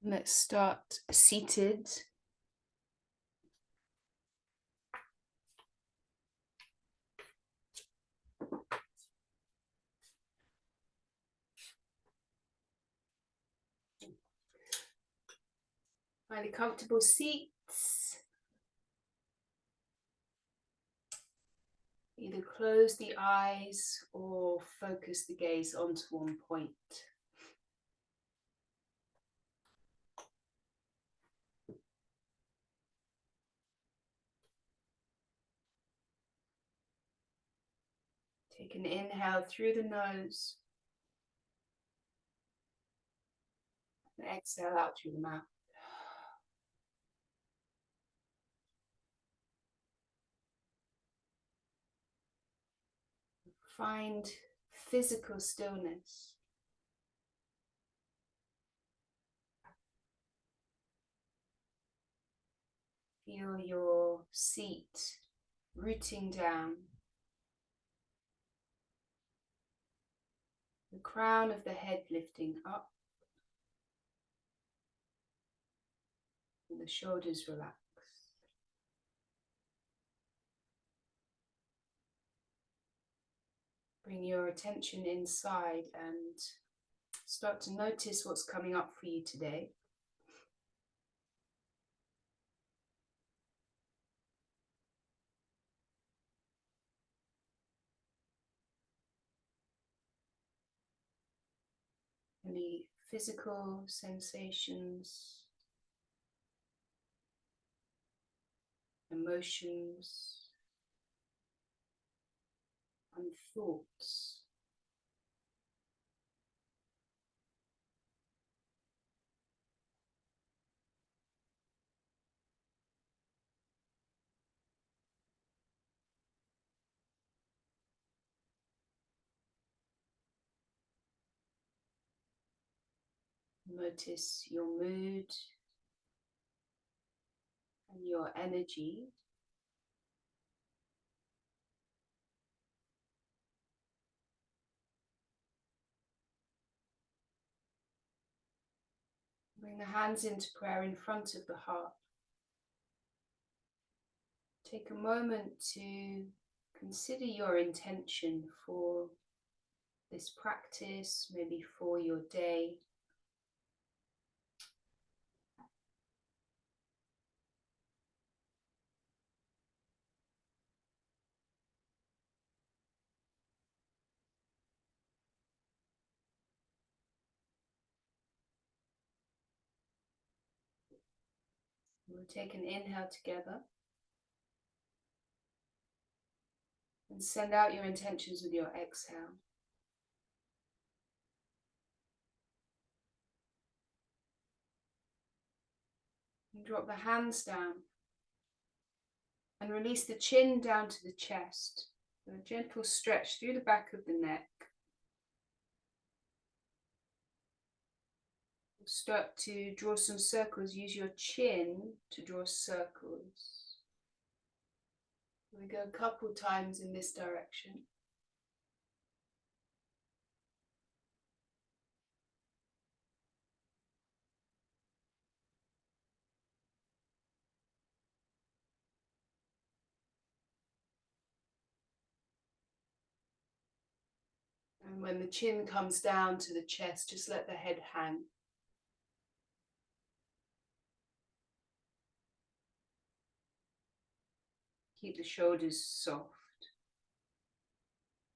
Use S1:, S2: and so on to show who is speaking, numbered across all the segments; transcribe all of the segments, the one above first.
S1: Let's start seated. Find a comfortable seats. Either close the eyes or focus the gaze onto one point. Take an inhale through the nose and exhale out through the mouth. Find physical stillness. Feel your seat rooting down. The crown of the head lifting up. And the shoulders relax. Bring your attention inside and start to notice what's coming up for you today. Any physical sensations, emotions, and thoughts. Notice your mood and your energy. Bring the hands into prayer in front of the heart. Take a moment to consider your intention for this practice, maybe for your day. We'll take an inhale together and send out your intentions with your exhale. And drop the hands down and release the chin down to the chest. A gentle stretch through the back of the neck. Start to draw some circles. Use your chin to draw circles. We go a couple times in this direction. And when the chin comes down to the chest, just let the head hang. Keep the shoulders soft.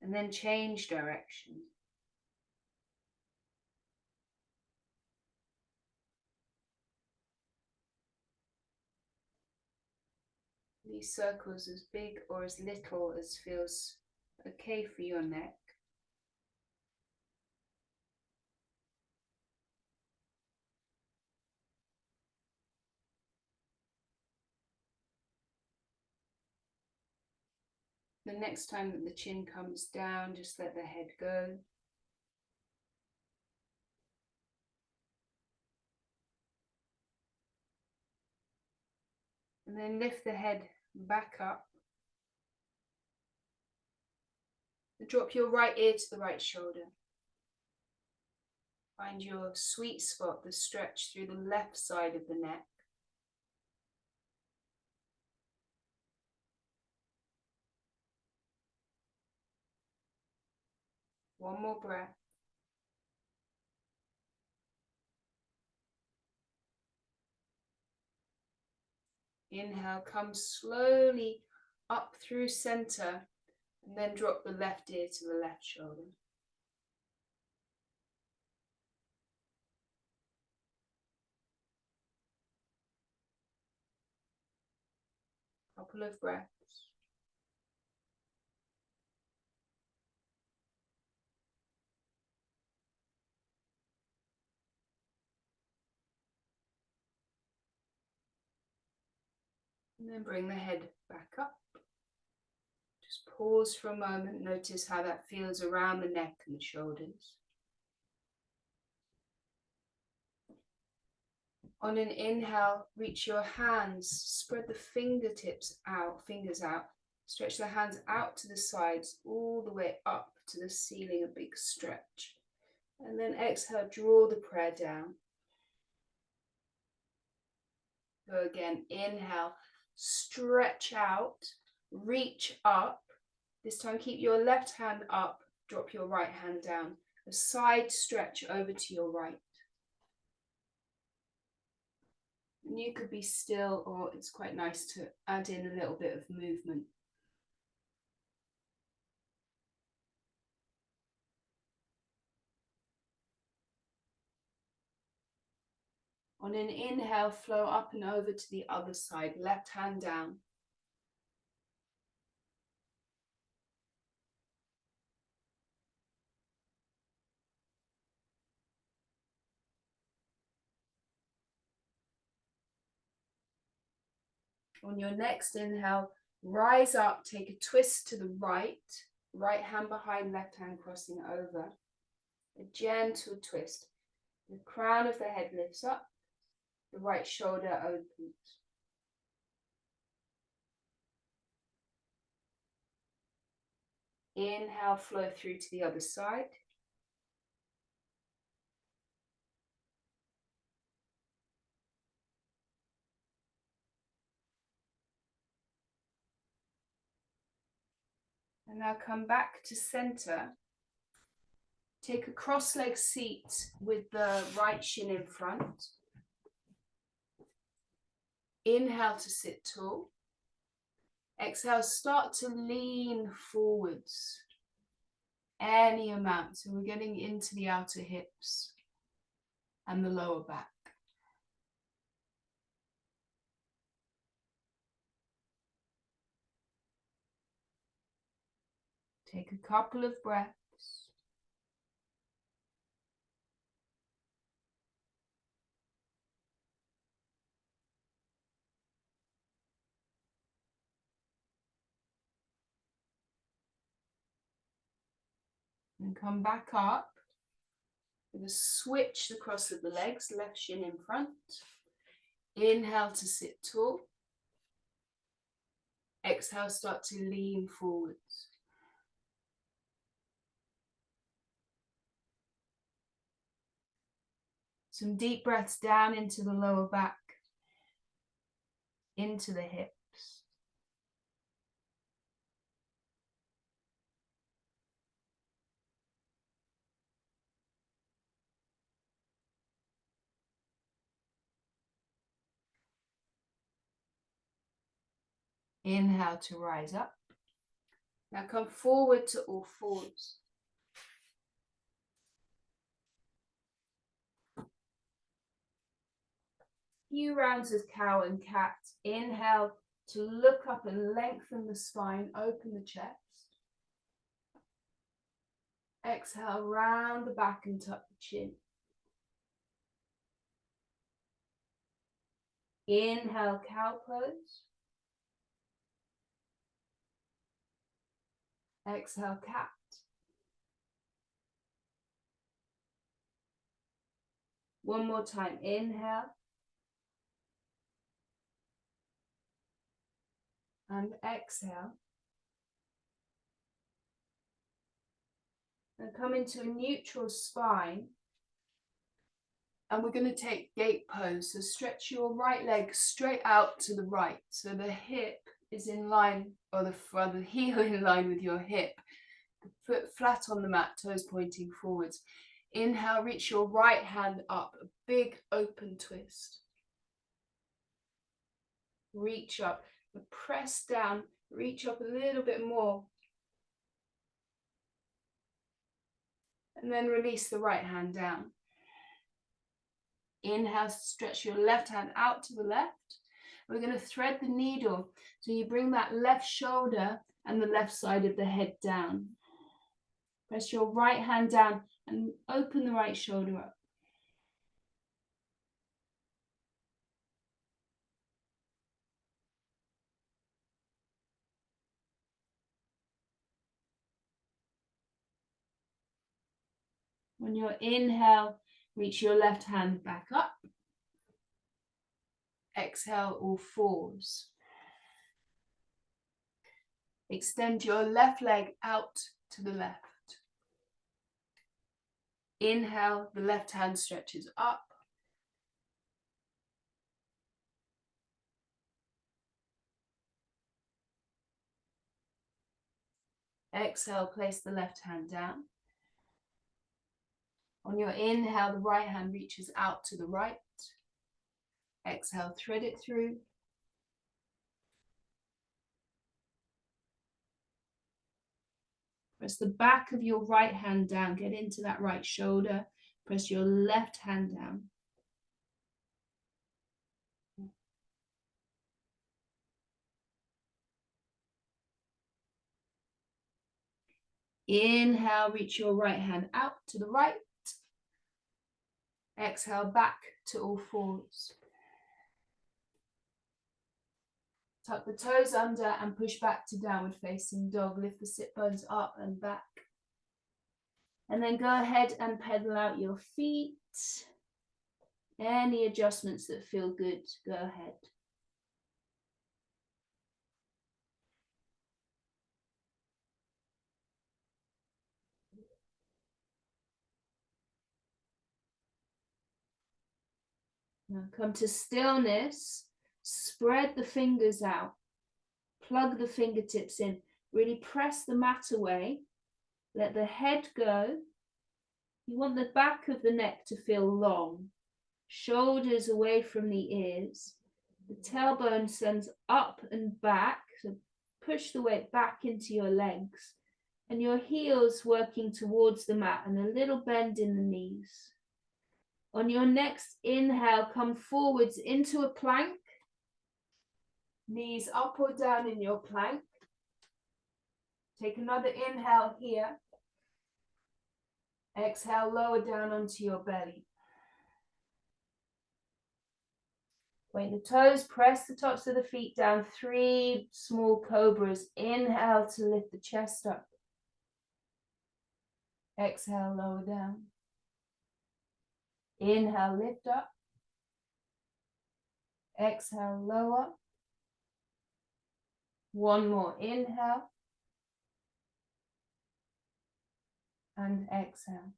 S1: And then change direction. These circles as big or as little as feels okay for your neck. The next time that the chin comes down, just let the head go. And then lift the head back up. And drop your right ear to the right shoulder. Find your sweet spot, the stretch through the left side of the neck. One more breath. Inhale, come slowly up through center, and then drop the left ear to the left shoulder. Couple of breaths. And then bring the head back up. Just pause for a moment. Notice how that feels around the neck and the shoulders. On an inhale, reach your hands, spread the fingers out. Stretch the hands out to the sides, all the way up to the ceiling, a big stretch. And then exhale, draw the prayer down. Go again, inhale, stretch out, reach up. This time keep your left hand up, drop your right hand down. A side stretch over to your right. And you could be still, or it's quite nice to add in a little bit of movement. On an inhale, flow up and over to the other side, left hand down. On your next inhale, rise up, take a twist to the right, right hand behind, left hand crossing over. A gentle twist. The crown of the head lifts up, the right shoulder opens. Inhale, flow through to the other side. And now come back to center. Take a cross-legged seat with the right shin in front. Inhale to sit tall. Exhale, start to lean forwards. Any amount. So we're getting into the outer hips and the lower back. Take a couple of breaths. And come back up with a switch across of the legs, left shin in front. Inhale to sit tall. Exhale, start to lean forwards. Some deep breaths down into the lower back, into the hips. Inhale to rise up. Now come forward to all fours. Few rounds of cow and cat. Inhale to look up and lengthen the spine, open the chest. Exhale, round the back and tuck the chin. Inhale, cow pose. Exhale, cat. One more time, inhale. And exhale. And come into a neutral spine. And we're going to take gate pose. So stretch your right leg straight out to the right. So the hip is in line, or the heel in line with your hip. The foot flat on the mat, toes pointing forwards. Inhale, reach your right hand up, a big open twist. Reach up, press down, reach up a little bit more. And then release the right hand down. Inhale, stretch your left hand out to the left. We're going to thread the needle. So you bring that left shoulder and the left side of the head down. Press your right hand down and open the right shoulder up. On your inhale, reach your left hand back up. Exhale, all fours. Extend your left leg out to the left. Inhale, the left hand stretches up. Exhale, place the left hand down. On your inhale, the right hand reaches out to the right. Exhale, thread it through. Press the back of your right hand down. Get into that right shoulder. Press your left hand down. Inhale, reach your right hand out to the right. Exhale, back to all fours. Tuck the toes under and push back to downward facing dog. Lift the sit bones up and back. And then go ahead and pedal out your feet. Any adjustments that feel good, go ahead. Now come to stillness. Spread the fingers out. Plug the fingertips in. Really press the mat away. Let the head go. You want the back of the neck to feel long. Shoulders away from the ears. The tailbone sends up and back. So push the weight back into your legs. And your heels working towards the mat and a little bend in the knees. On your next inhale, come forwards into a plank. Knees up or down in your plank. Take another inhale here. Exhale, lower down onto your belly. Point the toes, press the tops of the feet down. 3 small cobras. Inhale to lift the chest up. Exhale, lower down. Inhale, lift up. Exhale, lower. One more. Inhale. And exhale.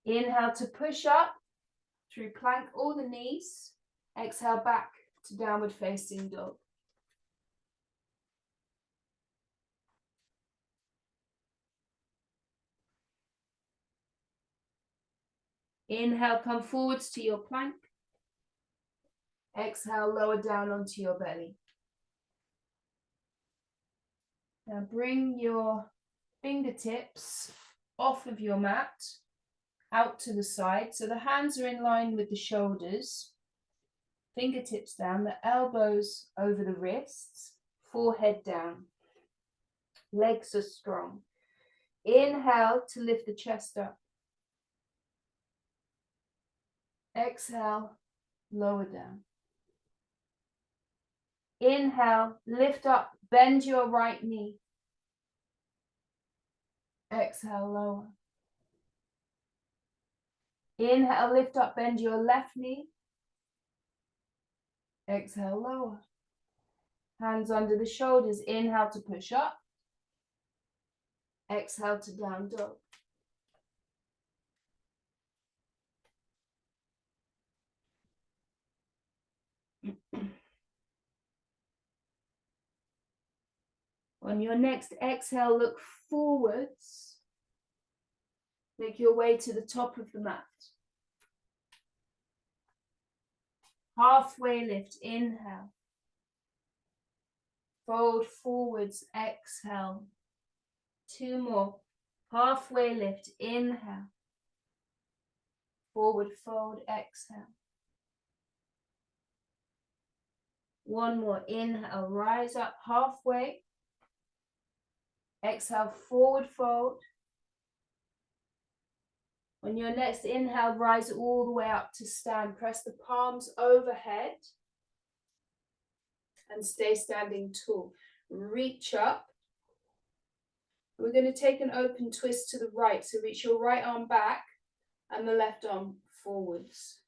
S1: Inhale to push up through plank or the knees. Exhale back to downward facing dog. Inhale, come forwards to your plank. Exhale, lower down onto your belly. Now bring your fingertips off of your mat, out to the side. So the hands are in line with the shoulders. Fingertips down, the elbows over the wrists, forehead down. Legs are strong. Inhale to lift the chest up. Exhale, lower down. Inhale, lift up, bend your right knee. Exhale, lower. Inhale, lift up, bend your left knee. Exhale, lower. Hands under the shoulders. Inhale to push up. Exhale to down dog. On your next exhale, look forwards. Make your way to the top of the mat. Halfway lift, inhale. Fold forwards, exhale. 2 more. Halfway lift, inhale. Forward fold, exhale. 1 more, inhale, rise up halfway. Exhale, forward fold. On your next inhale, rise all the way up to stand. Press the palms overhead and stay standing tall. Reach up. We're going to take an open twist to the right. So reach your right arm back and the left arm forwards.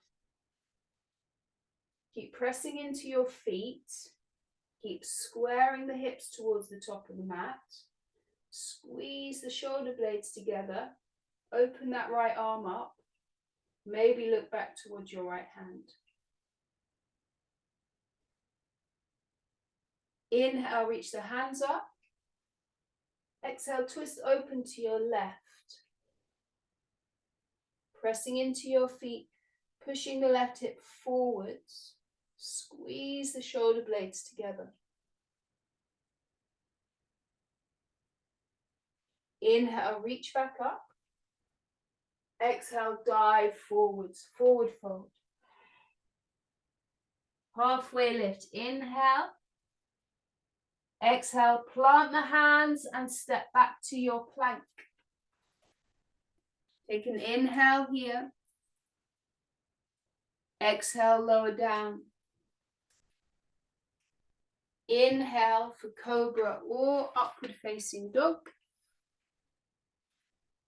S1: Keep pressing into your feet. Keep squaring the hips towards the top of the mat. Squeeze the shoulder blades together. Open that right arm up. Maybe look back towards your right hand. Inhale, reach the hands up. Exhale, twist open to your left. Pressing into your feet, pushing the left hip forwards. Squeeze the shoulder blades together. Inhale, reach back up. Exhale, dive forwards, forward fold. Halfway lift, inhale. Exhale, plant the hands and step back to your plank. Take an inhale here. Exhale, lower down. Inhale for cobra or upward facing dog.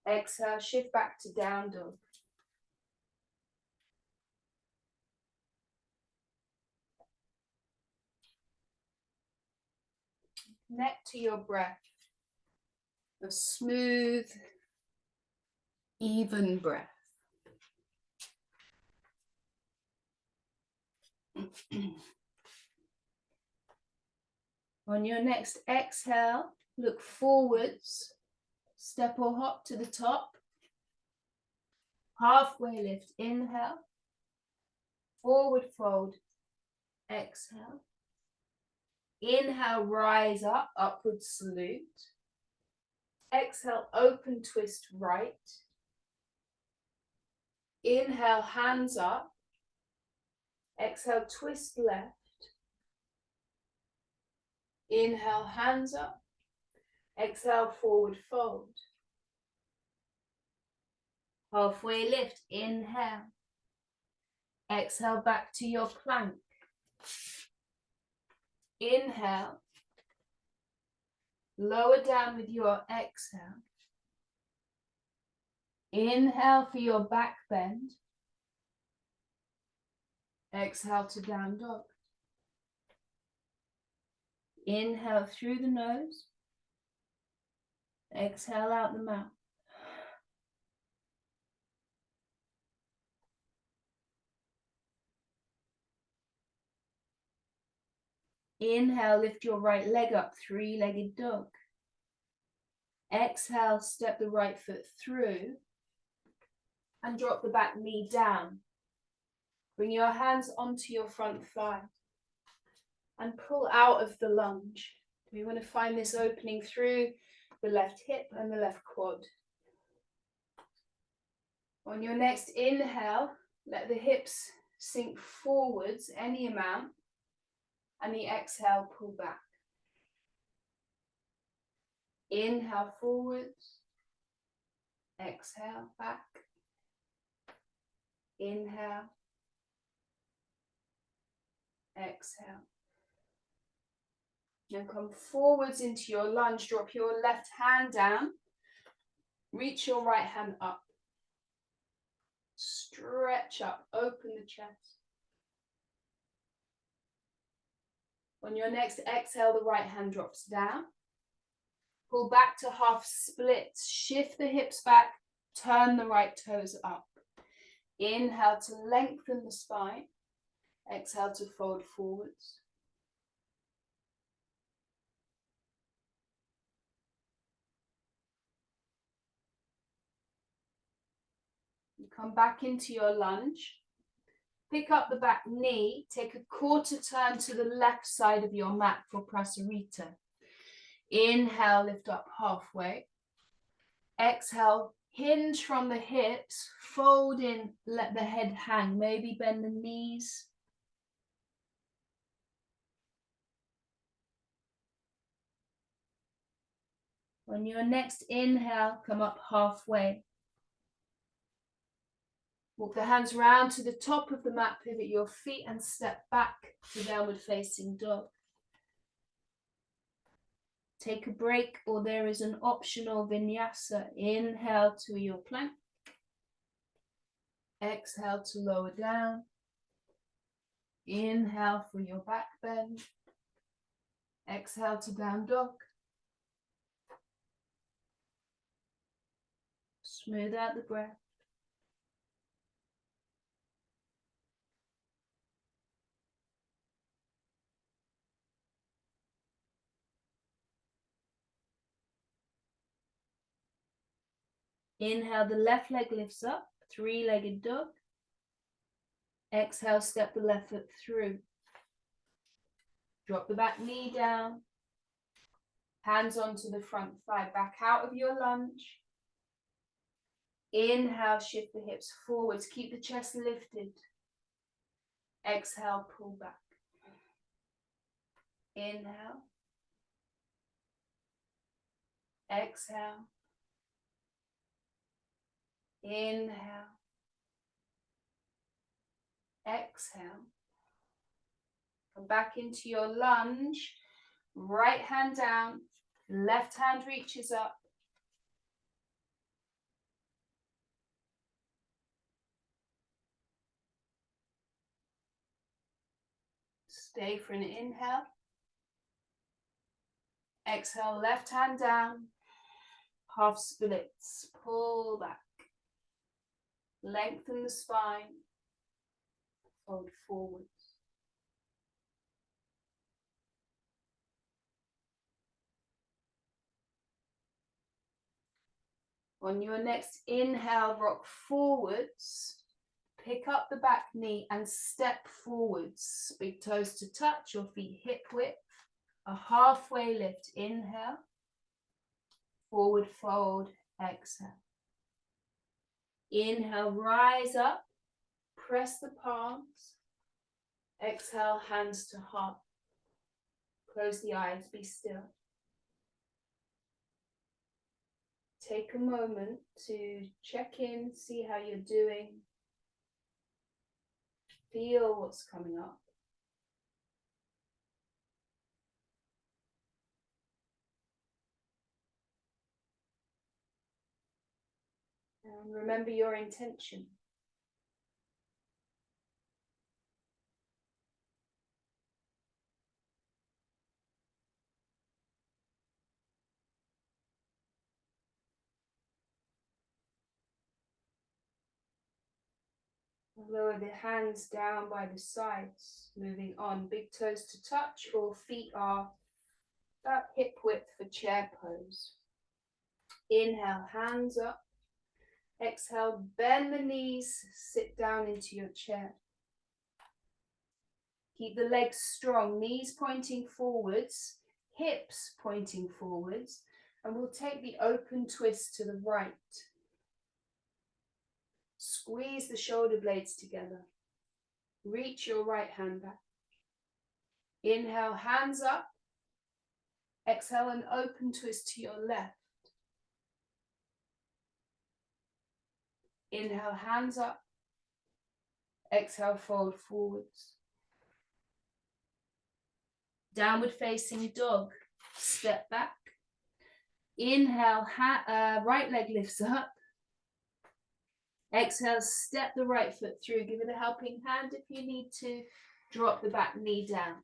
S1: Exhale, shift back to down dog. Connect to your breath. A smooth, even breath. On your next exhale, look forwards. Step or hop to the top. Halfway lift, inhale. Forward fold, exhale. Inhale, rise up, upward salute. Exhale, open twist right. Inhale, hands up. Exhale, twist left. Inhale, hands up. Exhale, forward fold. Halfway lift, inhale. Exhale, back to your plank. Inhale. Lower down with your exhale. Inhale for your back bend. Exhale to down dog. Inhale through the nose. Exhale out the mouth. Inhale, lift your right leg up, three-legged dog. Exhale, step the right foot through and drop the back knee down. Bring your hands onto your front thigh and pull out of the lunge. We want to find this opening through the left hip and the left quad. On your next inhale, let the hips sink forwards any amount, and the exhale, pull back. Inhale forwards, exhale back. Inhale, exhale. Now come forwards into your lunge, drop your left hand down, reach your right hand up. Stretch up, open the chest. On your next exhale, the right hand drops down. Pull back to half splits, shift the hips back, turn the right toes up. Inhale to lengthen the spine. Exhale to fold forwards. You come back into your lunge. Pick up the back knee, take a quarter turn to the left side of your mat for Prasarita. Inhale, lift up halfway. Exhale, hinge from the hips, fold in, let the head hang. Maybe bend the knees. On your next inhale, come up halfway. Walk the hands round to the top of the mat, pivot your feet and step back to downward facing dog. Take a break, or there is an optional vinyasa. Inhale to your plank. Exhale to lower down. Inhale for your back bend. Exhale to down dog. Smooth out the breath. Inhale, the left leg lifts up, three-legged dog. Exhale, step the left foot through. Drop the back knee down. Hands onto the front thigh, back out of your lunge. Inhale, shift the hips forwards, keep the chest lifted. Exhale, pull back. Inhale. Exhale. Inhale. Exhale. Come back into your lunge. Right hand down, left hand reaches up. Stay for an inhale. Exhale, left hand down. Half splits. Pull back. Lengthen the spine. Fold forwards. On your next inhale, rock forwards. Pick up the back knee and step forwards. Big toes to touch, your feet hip width. A halfway lift. Inhale. Forward fold. Exhale. Inhale, rise up. Press the palms. Exhale, hands to heart. Close the eyes, be still. Take a moment to check in, see how you're doing. Feel what's coming up. And remember your intention. Lower the hands down by the sides. Moving on, big toes to touch, or feet are about hip width for chair pose. Inhale, hands up. Exhale, bend the knees, sit down into your chair. Keep the legs strong, knees pointing forwards, hips pointing forwards, and we'll take the open twist to the right. Squeeze the shoulder blades together. Reach your right hand back. Inhale, hands up. Exhale, an open twist to your left. Inhale, hands up. Exhale, fold forwards. Downward facing dog. Step back. Inhale, right leg lifts up. Exhale, step the right foot through. Give it a helping hand if you need to. Drop the back knee down.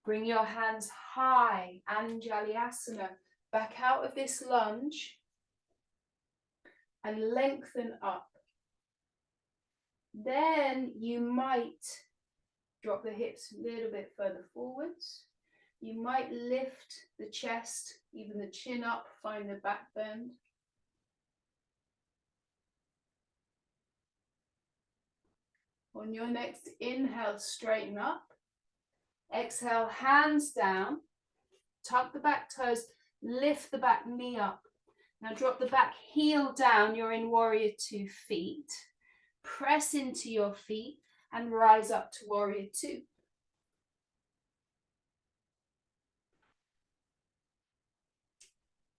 S1: Bring your hands high, Anjali-asana. Back out of this lunge and lengthen up. Then you might drop the hips a little bit further forwards. You might lift the chest, even the chin up, find the back bend. On your next inhale, straighten up. Exhale, hands down. Tuck the back toes, lift the back knee up. Now drop the back heel down. You're in warrior 2 feet. Press into your feet and rise up to warrior 2.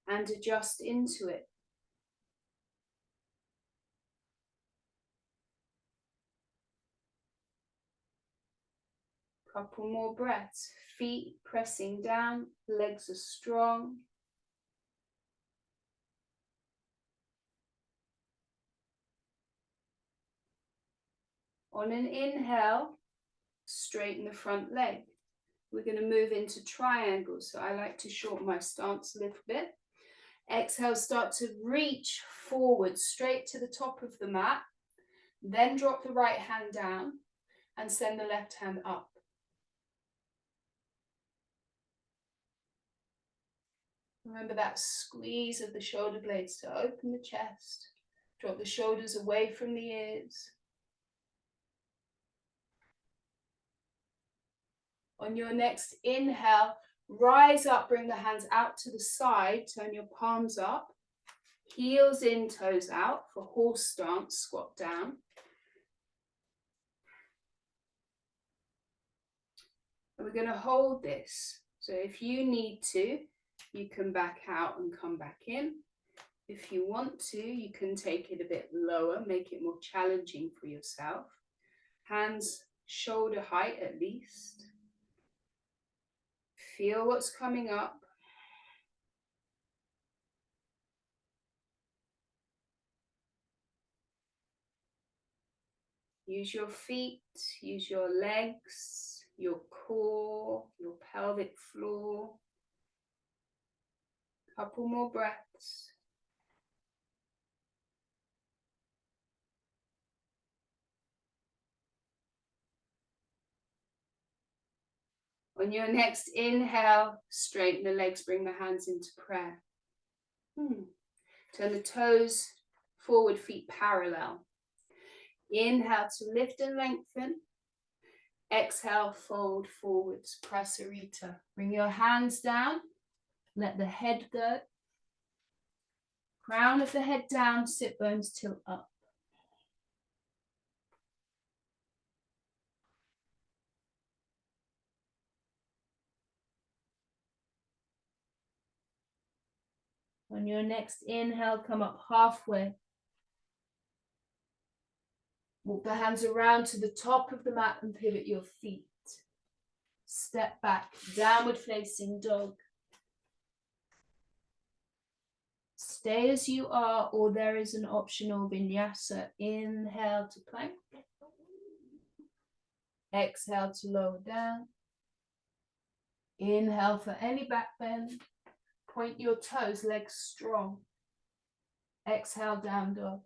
S1: And adjust into it. Couple more breaths. Feet pressing down, legs are strong. On an inhale, straighten the front leg. We're going to move into triangles, so I like to shorten my stance a little bit. Exhale, start to reach forward, straight to the top of the mat. Then drop the right hand down and send the left hand up. Remember that squeeze of the shoulder blades to open the chest. Drop the shoulders away from the ears. On your next inhale, rise up, bring the hands out to the side, turn your palms up, heels in, toes out for horse stance, squat down. And we're going to hold this. So if you need to, you can back out and come back in. If you want to, you can take it a bit lower, make it more challenging for yourself. Hands shoulder height at least. Feel what's coming up. Use your feet, use your legs, your core, your pelvic floor. Couple more breaths. On your next inhale, straighten the legs, bring the hands into prayer. Turn the toes forward, feet parallel. Inhale to lift and lengthen. Exhale, fold forwards, Prasarita. Bring your hands down, let the head go. Crown of the head down, sit bones tilt up. On your next inhale, come up halfway. Walk the hands around to the top of the mat and pivot your feet. Step back, downward facing dog. Stay as you are, or there is an optional vinyasa. Inhale to plank. Exhale to lower down. Inhale for any back bend. Point your toes, legs strong. Exhale, down dog.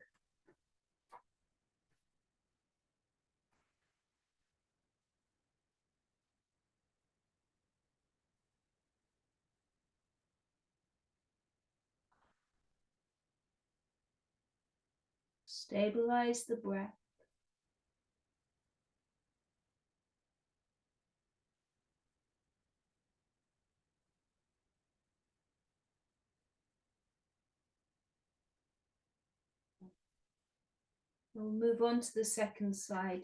S1: Stabilize the breath. We'll move on to the second side.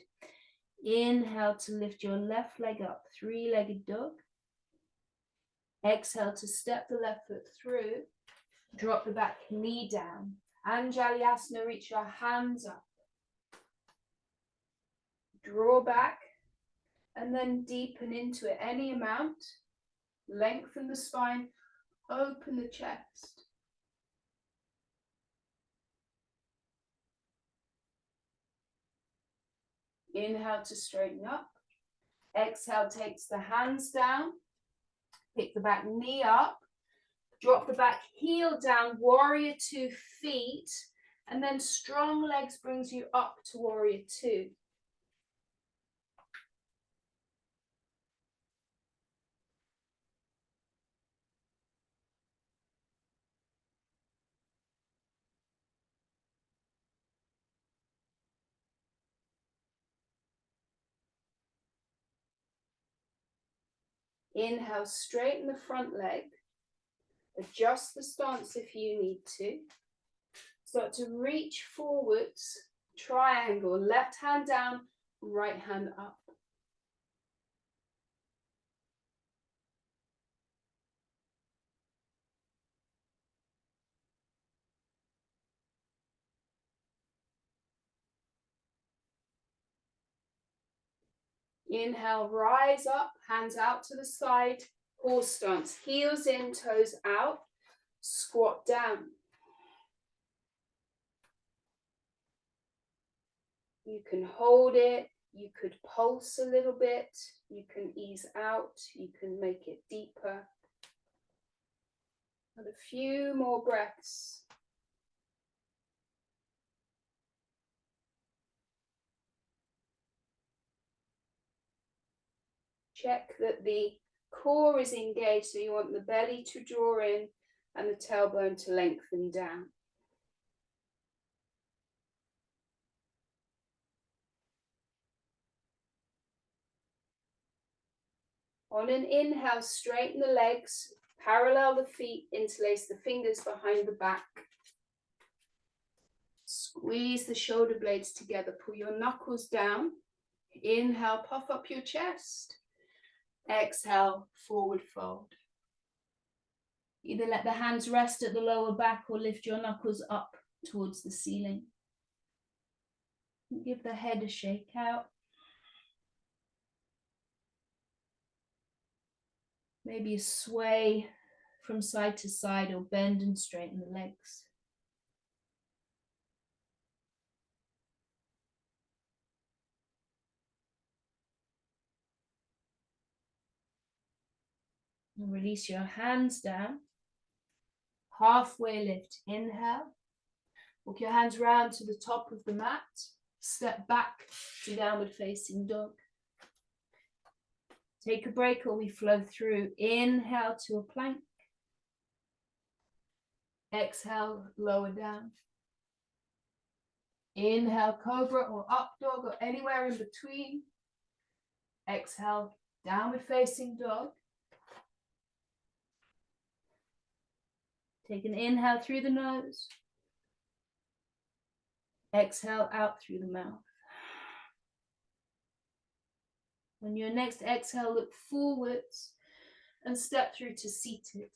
S1: Inhale to lift your left leg up, three-legged dog. Exhale to step the left foot through. Drop the back knee down. Anjalyasana, reach your hands up. Draw back and then deepen into it any amount. Lengthen the spine, open the chest. Inhale to straighten up. Exhale takes the hands down. Pick the back knee up. Drop the back heel down, warrior 2 feet. And then strong legs brings you up to warrior two. Inhale, straighten the front leg. Adjust the stance if you need to. Start to reach forwards, triangle, left hand down, right hand up. Inhale, rise up, hands out to the side, horse stance, heels in, toes out, squat down. You can hold it, you could pulse a little bit, you can ease out, you can make it deeper. And a few more breaths. Check that the core is engaged, so you want the belly to draw in and the tailbone to lengthen down. On an inhale, straighten the legs, parallel the feet, interlace the fingers behind the back. Squeeze the shoulder blades together, pull your knuckles down. Inhale, puff up your chest. Exhale, forward fold. Either let the hands rest at the lower back or lift your knuckles up towards the ceiling. Give the head a shake out. Maybe a sway from side to side or bend and straighten the legs. And release your hands down. Halfway lift, inhale. Walk your hands round to the top of the mat. Step back to downward facing dog. Take a break or we flow through. Inhale to a plank. Exhale, lower down. Inhale, cobra or up dog or anywhere in between. Exhale, downward facing dog. Take an inhale through the nose. Exhale out through the mouth. On your next exhale, look forwards and step through to seated.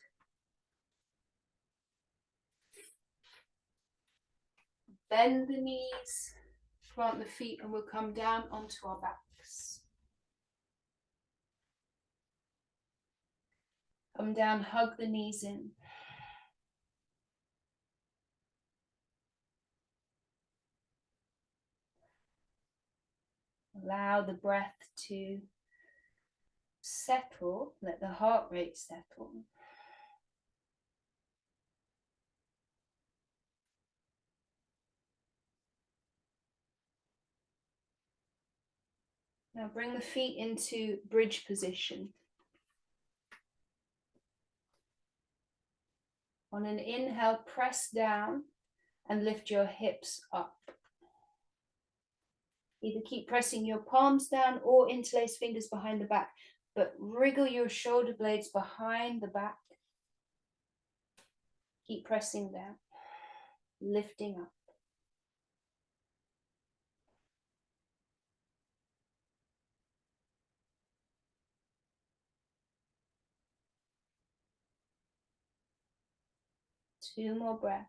S1: Bend the knees, plant the feet, and we'll come down onto our backs. Come down, hug the knees in. Allow the breath to settle, let the heart rate settle. Now bring the feet into bridge position. On an inhale, press down and lift your hips up. Either keep pressing your palms down or interlace fingers behind the back, but wriggle your shoulder blades behind the back. Keep pressing down, lifting up. Two more breaths.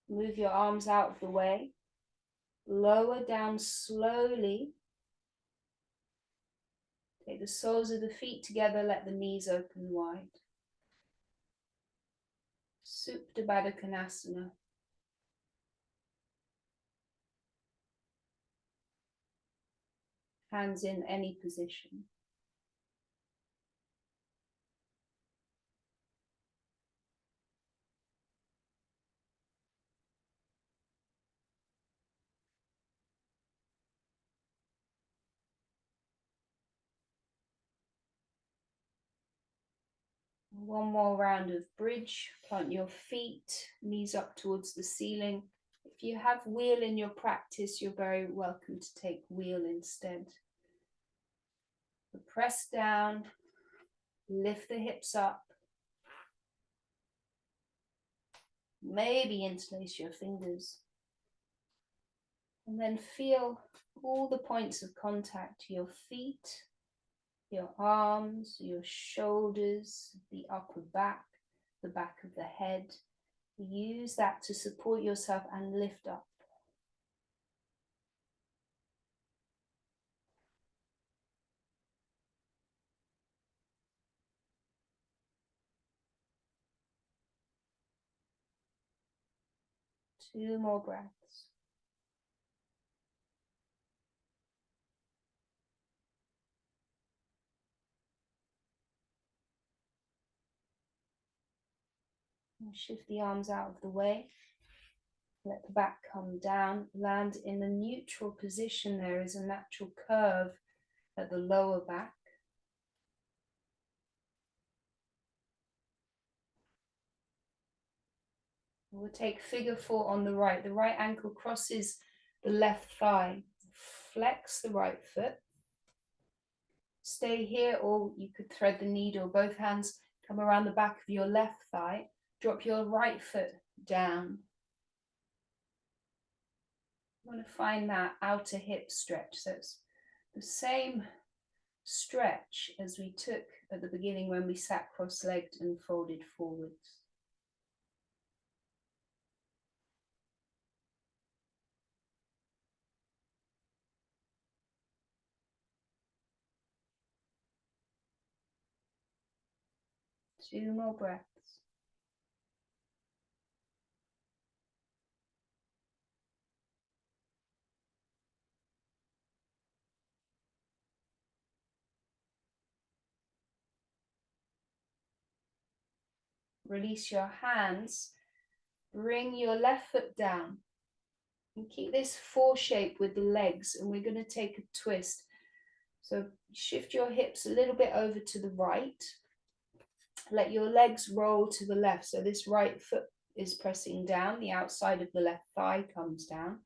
S1: Move your arms out of the way. Lower down slowly. Take the soles of the feet together, let the knees open wide. Supta Baddha Konasana. hands in any position. One more round of bridge. Plant your feet, knees up towards the ceiling. If you have wheel in your practice, you're very welcome to take wheel instead. Press down, lift the hips up. Maybe interlace your fingers. And then feel all the points of contact, your feet, your arms, your shoulders, the upper back, the back of the head. Use that to support yourself and lift up. Two more breaths. And shift the arms out of the way. Let the back come down. Land in a neutral position. There is a natural curve at the lower back. We'll take figure four on the right. The right ankle crosses the left thigh. Flex the right foot. Stay here, or you could thread the needle. Both hands come around the back of your left thigh. Drop your right foot down. You want to find that outer hip stretch. So it's the same stretch as we took at the beginning when we sat cross-legged and folded forwards. Two more breaths. Release your hands. Bring your left foot down. And keep this four shape with the legs, and we're going to take a twist. So shift your hips a little bit over to the right. Let your legs roll to the left. So this right foot is pressing down. The outside of the left thigh comes down.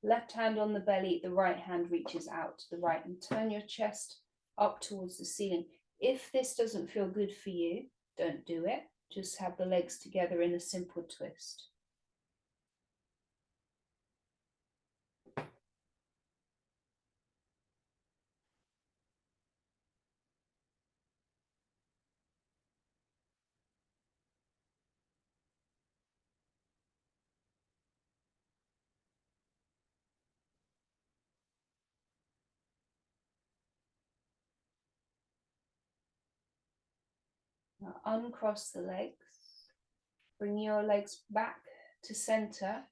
S1: Left hand on the belly, the right hand reaches out to the right, and turn your chest up towards the ceiling. If this doesn't feel good for you, don't do it. Just have the legs together in a simple twist. Now uncross the legs. Bring your legs back to center.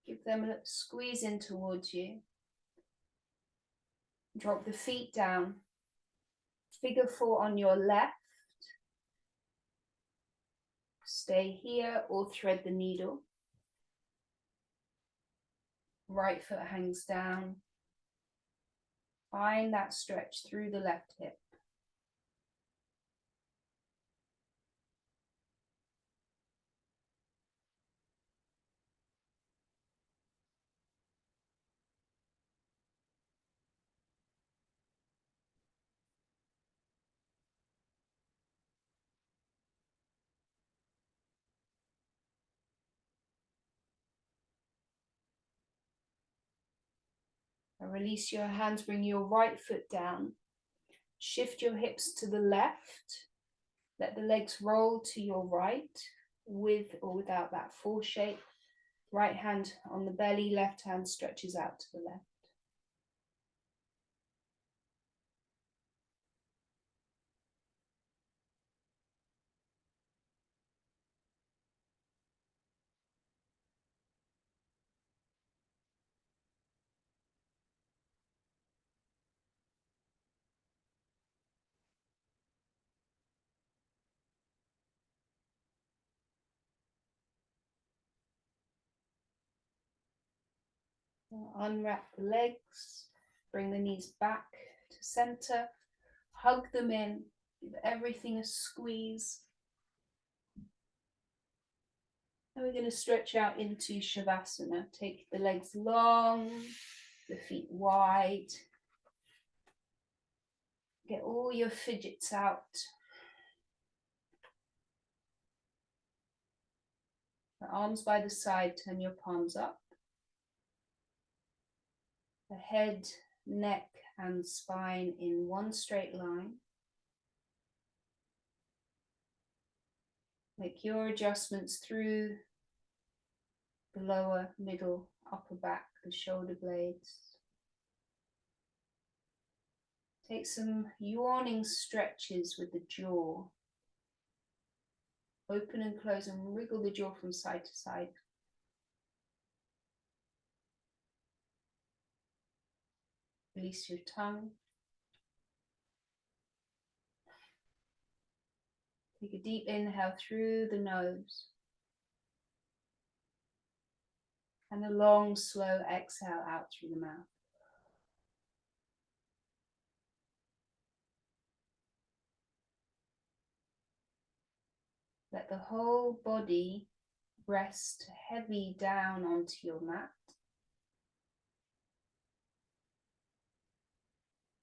S1: Give them a squeeze in towards you. Drop the feet down. Figure four on your left. Stay here or thread the needle. Right foot hangs down. Find that stretch through the left hip. And release your hands, bring your right foot down. Shift your hips to the left. Let the legs roll to your right, with or without that four shape. Right hand on the belly, left hand stretches out to the left. Unwrap the legs, bring the knees back to center, hug them in, give everything a squeeze. And we're going to stretch out into Shavasana. Take the legs long, the feet wide. Get all your fidgets out. The arms by the side, turn your palms up. The head, neck, and spine in one straight line. Make your adjustments through the lower, middle, upper back, the shoulder blades. Take some yawning stretches with the jaw. Open and close and wriggle the jaw from side to side. Release your tongue. Take a deep inhale through the nose. And a long, slow exhale out through the mouth. Let the whole body rest heavy down onto your mat.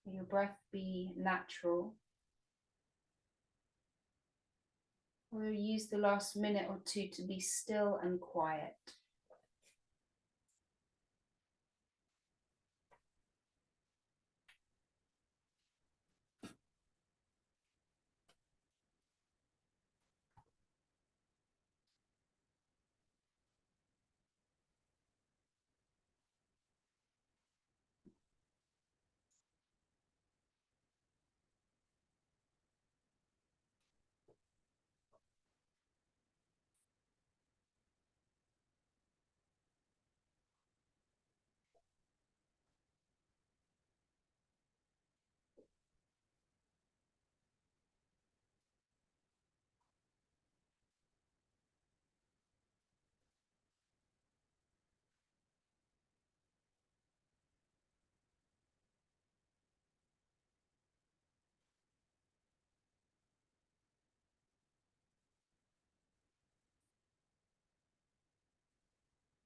S1: Let your breath be natural. We'll use the last minute or two to be still and quiet.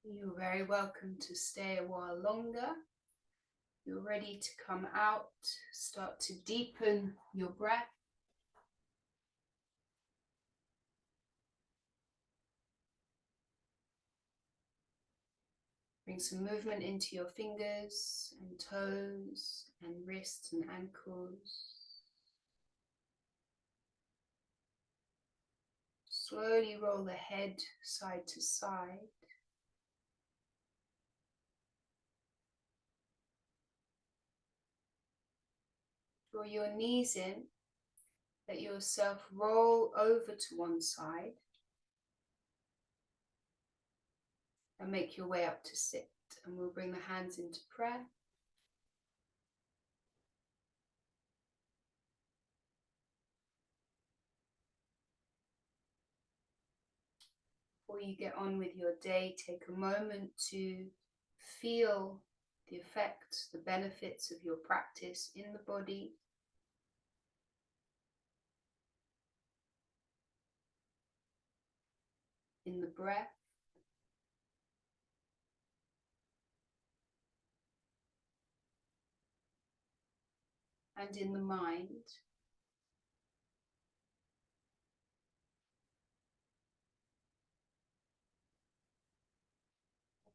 S1: You're very welcome to stay a while longer. You're ready to come out, start to deepen your breath. Bring some movement into your fingers and toes and wrists and ankles. Slowly roll the head side to side. Draw your knees in. Let yourself roll over to one side. And make your way up to sit. And we'll bring the hands into prayer. Before you get on with your day, take a moment to feel the effects, the benefits of your practice in the body. In the breath. And in the mind.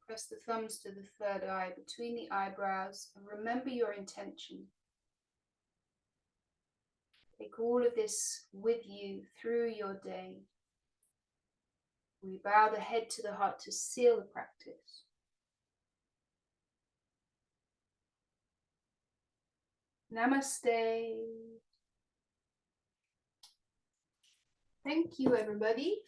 S1: Press the thumbs to the third eye between the eyebrows and remember your intention. Take all of this with you through your day. We bow the head to the heart to seal the practice. Namaste. Thank you, everybody.